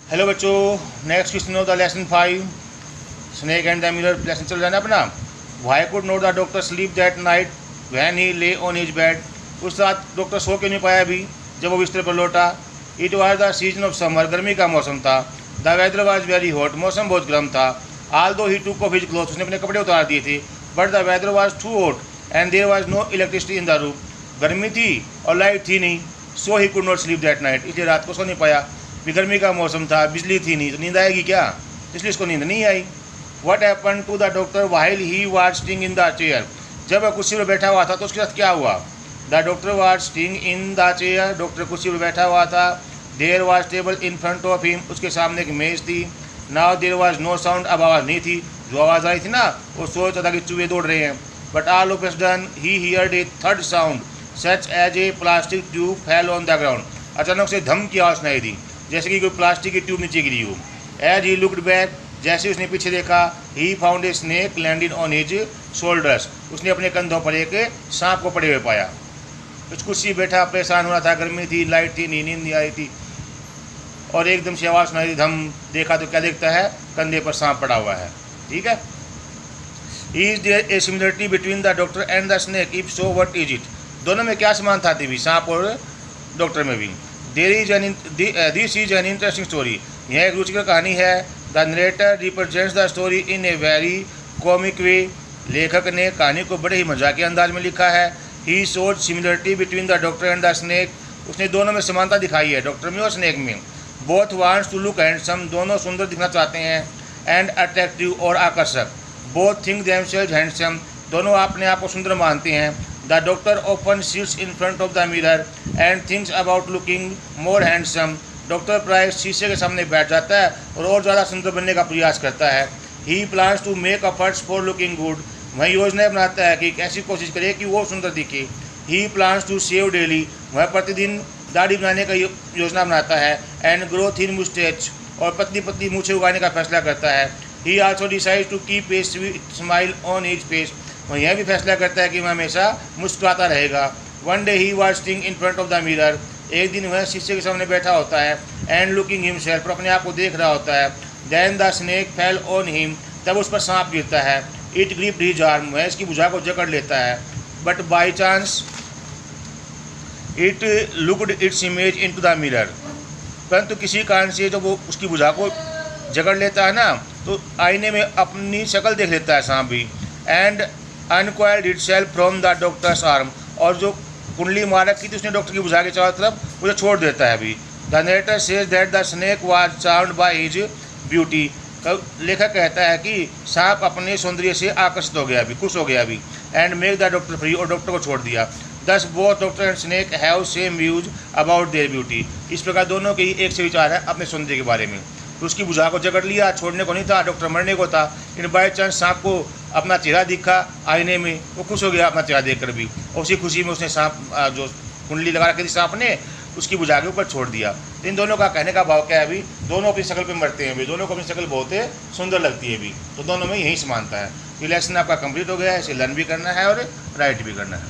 Hello बच्चों, next question of the lesson 5 snake and the mirror lesson चल रहा है अपना। Y could not the doctor sleep that night when he ले on his bed. उस रात डॉक्टर सो क्यों नहीं पाया अभी जब वो बिस्तर पर लौटा। It was the season of summer, गर्मी का मौसम था। The weather was very hot, मौसम बहुत गर्म था। आल दो ही टूक ऑफ हिज क्लोथ, उसने अपने कपड़े उतार दिए थे। But the weather was too hot and there was no electricity in the room. गर्मी थी और लाइट थी नहीं। So he could not sleep that night, इसलिए रात को सो नहीं पाया। गर्मी का मौसम था, बिजली थी नहीं, तो नींद आएगी क्या, इसलिए इसको नींद नहीं आई। What happen to the doctor while he was sitting in the chair. जब वह कुर्सी पर बैठा हुआ था तो उसके साथ क्या हुआ। The doctor was sitting in the chair, doctor कुर्सी पर बैठा हुआ था। There was table in front of him, उसके सामने एक मेज थी। Now there was no sound, अब आवाज़ नहीं थी। जो आवाज़ आई थी ना वो सोचता था कि चूहे दौड़ रहे हैं। But all of a sudden he heard a third sound such as a plastic tube fell on the ground. अचानक से धम की आवाज़ सुनाई दी, जैसे कि कोई प्लास्टिक की ट्यूब नीचे गिरी हो। एज ही लुक्ड बैक, जैसे उसने पीछे देखा, he found a snake landing on his shoulders. उसने अपने कंधों पर एक सांप को पड़े हुए पाया। उस कुर्सी बैठा परेशान हो रहा था, गर्मी थी, लाइट थी, नींद नहीं आई थी, और एकदम से आवाज़ सुनाई दी, धम। देखा तो क्या देखता है, कंधे पर सांप पड़ा हुआ है। ठीक है। Is there a similarity between the doctor and the snake, if so what is it. दोनों में क्या समानता थी भी, सांप और डॉक्टर में भी। This is an interesting story, यह एक रुचिकर कहानी है। The narrator represents the story in a very comic way, लेखक ने कहानी को बड़े ही मजाकिया अंदाज में लिखा है। He showed similarity between the doctor and the snake, उसने दोनों में समानता दिखाई है, डॉक्टर में और स्नेक में। Both wants to look handsome, दोनों सुंदर दिखना चाहते हैं, एंड अट्रैक्टिव और आकर्षक। बोथ थिंक देमसेल्व्स हैंडसम, दोनों अपने आप को सुंदर मानते हैं। The doctor often sits in front of the mirror and thinks about looking more handsome, doctor प्राय शीशे के सामने बैठ जाता है और ज़्यादा सुंदर बनने का प्रयास करता है। He plans to make efforts for looking good, वह योजनाएं बनाता है कि ऐसी कोशिश करे कि वो सुंदर दिखे। ही प्लान्स टू शेव डेली, वह प्रतिदिन दाढ़ी बनाने का योजना बनाता है। एंड ग्रोथ इन मुस्टेच, और पतली पतली मूछें उगाने का फैसला करता है। He also decide to keep a sweet smile on his face, वह यह भी फैसला करता है कि वह हमेशा मुस्कुराता रहेगा। One day he was sitting in front of the mirror, एक दिन वह शीशे के सामने बैठा होता है। एंड लुकिंग हिमसेल्फ, और अपने आप को देख रहा होता है। Then the snake fell on him, तब उस पर सांप गिरता है। इट ग्रिप्ड हिज आर्म, वह इसकी भुजा को जकड़ लेता है। But by chance it looked its image into the mirror, परंतु किसी कारण से जब वो उसकी भुजा को जकड़ लेता है ना, तो आईने में अपनी शक्ल देख लेता है सांप भी। And uncoiled itself from the doctors arm, और जो कुंडली मार रखी थी उसने डॉक्टर की भुजा के चारों तरफ उसे छोड़ देता है अभी। The narrator says that the snake was charmed by his beauty, लेखक कहता है कि सांप अपने सौंदर्य से आकर्षित हो गया अभी, खुश हो गया अभी। And make the doctor free, और डॉक्टर को छोड़ दिया। दस both doctor and snake have same views about their beauty, इस प्रकार दोनों के ही एक से विचार है अपने सौंदर्य के बारे में। तो उसकी भुजा को जकड़ लिया, छोड़ने को नहीं था, डॉक्टर मरने को था, लेकिन बाई चांस सांप को अपना चेहरा दिखा आईने में, वो खुश हो गया अपना चेहरा देखकर भी। और उसी खुशी में उसने सांप जो कुंडली लगा रखी थी सांप ने, उसकी भुजा के ऊपर छोड़ दिया। इन दोनों का कहने का भाव क्या है अभी, दोनों अपनी शक्ल पे मरते हैं अभी, दोनों को अपनी शक्ल बहुत सुंदर लगती है अभी, तो दोनों में यही समानता है। ये लेसन आपका कंप्लीट हो गया है, इसे लर्न भी करना है और राइट भी करना है।